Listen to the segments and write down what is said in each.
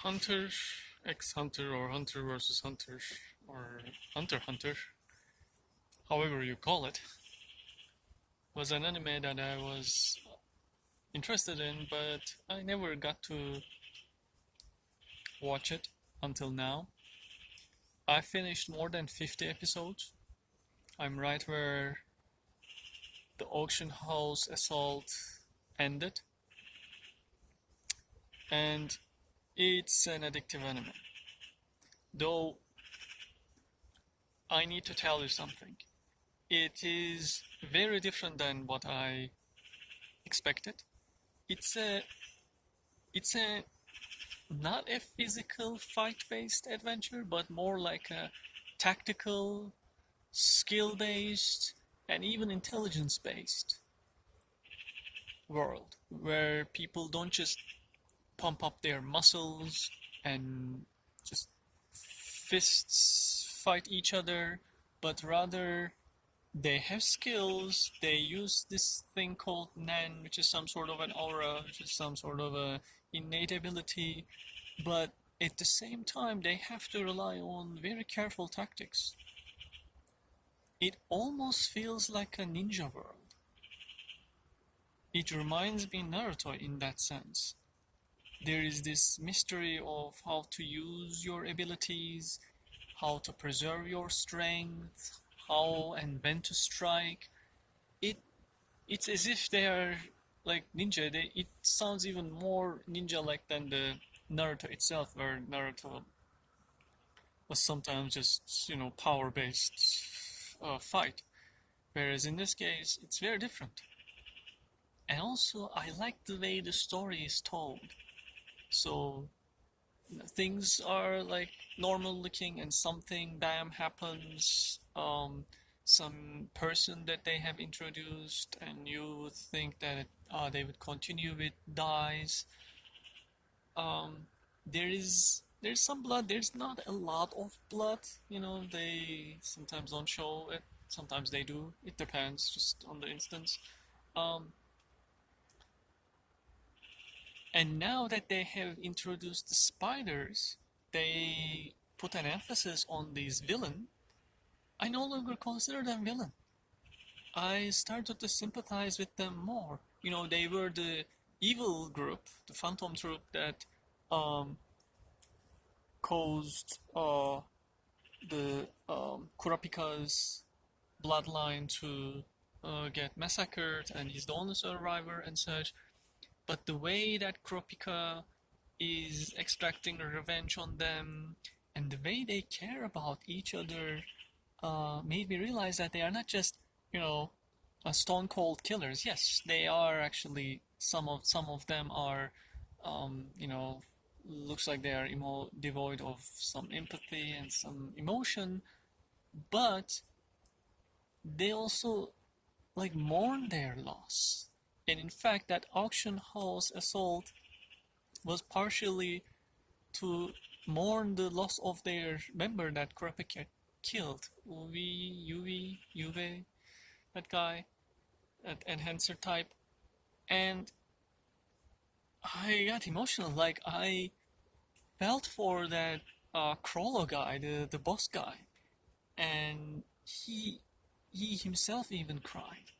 Hunter x Hunter or Hunter versus Hunter or Hunter x Hunter, however you call it, was an anime that I was interested in, but I never got to watch it until now. I finished more than 50 episodes. I'm right where the auction house assault ended, and it's an addictive anime. Though I need to tell you something. It is very different than what I expected. It's a it's a not a physical fight-based adventure, but more like a tactical, skill-based, and even intelligence-based world where people don't just pump up their muscles and just fists fight each other, but rather they have skills. They use this thing called Nen, which is some sort of an aura, which is some sort of a innate ability, but at the same time they have to rely on very careful tactics. It almost feels like a ninja world. It reminds me Naruto in that sense. There is this mystery of how to use your abilities, how to preserve your strength, how and when to strike. It it's as if they are like ninja. It sounds even more ninja-like than the Naruto itself, where Naruto was sometimes just power-based fight. Whereas in this case, it's very different. And also, I like the way the story is told. So things are like normal looking and something bam happens, some person that they have introduced and you would think that they would continue with dies. um, there's some blood. There's not a lot of blood, they sometimes don't show it, sometimes they do. It depends just on the instance. um, And now that they have introduced the spiders, they put an emphasis on these villain. I no longer consider them villain. I started to sympathize with them more. They were the evil group, the Phantom Troop that um, caused the Kurapika's bloodline to get massacred, and he's the only survivor and such. But the way that Kurapika is extracting revenge on them and the way they care about each other made me realize that they are not just, stone cold killers. Yes, they are actually. Some of them are, looks like they are devoid of some empathy and some emotion, but they also like mourn their loss. And in fact, that auction house assault was partially to mourn the loss of their member that Kurapika killed. Uwe, that guy, that enhancer type. And I got emotional. Like, I felt for that Crawler guy, the boss guy. And he himself even cried.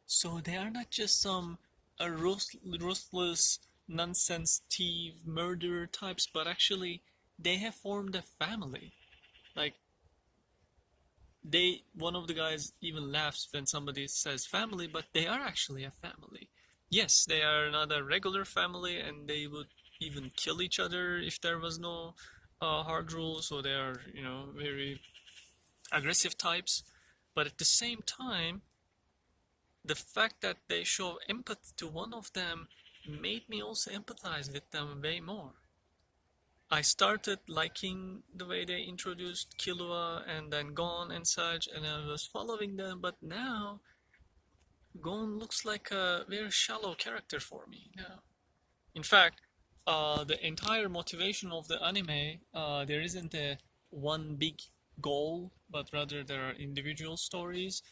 So they are not just some ruthless, nonsense thief, murderer types, but actually they have formed a family. Like one of the guys even laughs when somebody says family, but they are actually a family. Yes, they are not a regular family, and they would even kill each other if there was no hard rules. So they are, very aggressive types. But at the same time, the fact that they show empathy to one of them made me also empathize with them way more. I started liking the way they introduced Killua and then Gon and such, and I was following them, but now Gon looks like a very shallow character for me now. In fact, the entire motivation of the anime, there isn't a one big goal, but rather there are individual stories.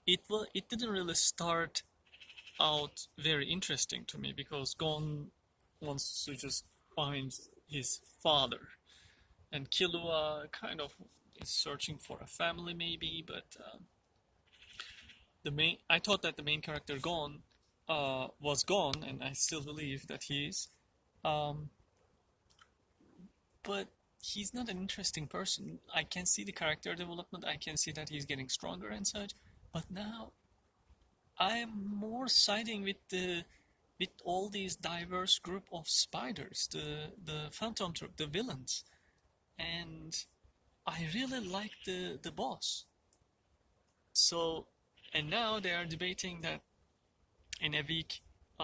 It didn't really start out very interesting to me because Gon wants to just find his father, and Killua kind of is searching for a family maybe, but the main I thought that the main character gone was gone, and I still believe that he is. Um, but he's not an interesting person. I can see the character development. I can see that he's getting stronger and such. But now I am more siding with all these diverse group of spiders, the Phantom Troop, the villains, and I really like the boss. So, and now they are debating that in a week,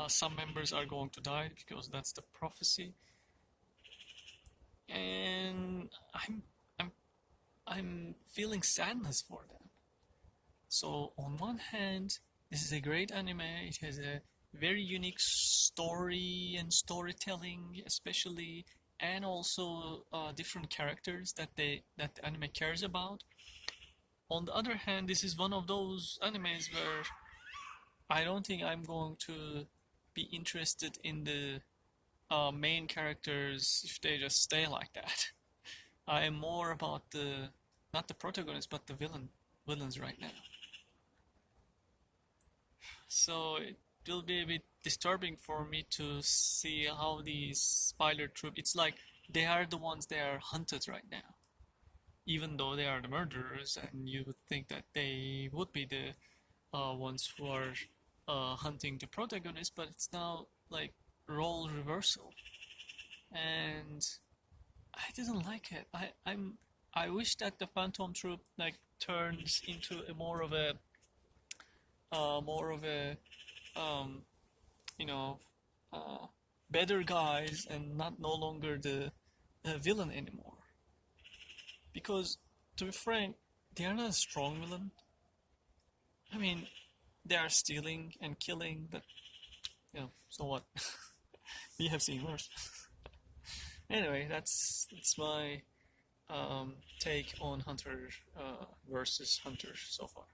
some members are going to die because that's the prophecy, and I'm I'm feeling sadness for them. So on one hand, this is a great anime. It has a very unique story and storytelling, especially, and also different characters that the anime cares about. On the other hand, this is one of those animes where I don't think I'm going to be interested in the main characters if they just stay like that. I am more about the not the protagonist but the villains right now. So it will be a bit disturbing for me to see how these spider troop. It's like they are the ones that are hunted right now, even though they are the murderers, and you would think that they would be the ones who are hunting the protagonist, but it's now like role reversal, and I didn't like it. I wish that the Phantom Troop like turns into a more of a um, you know uh, better guys and not no longer the villain anymore. Because to be frank, they are not a strong villain. I mean, they are stealing and killing, but so what? We have seen worse. Anyway, that's my take on Hunter versus Hunter so far.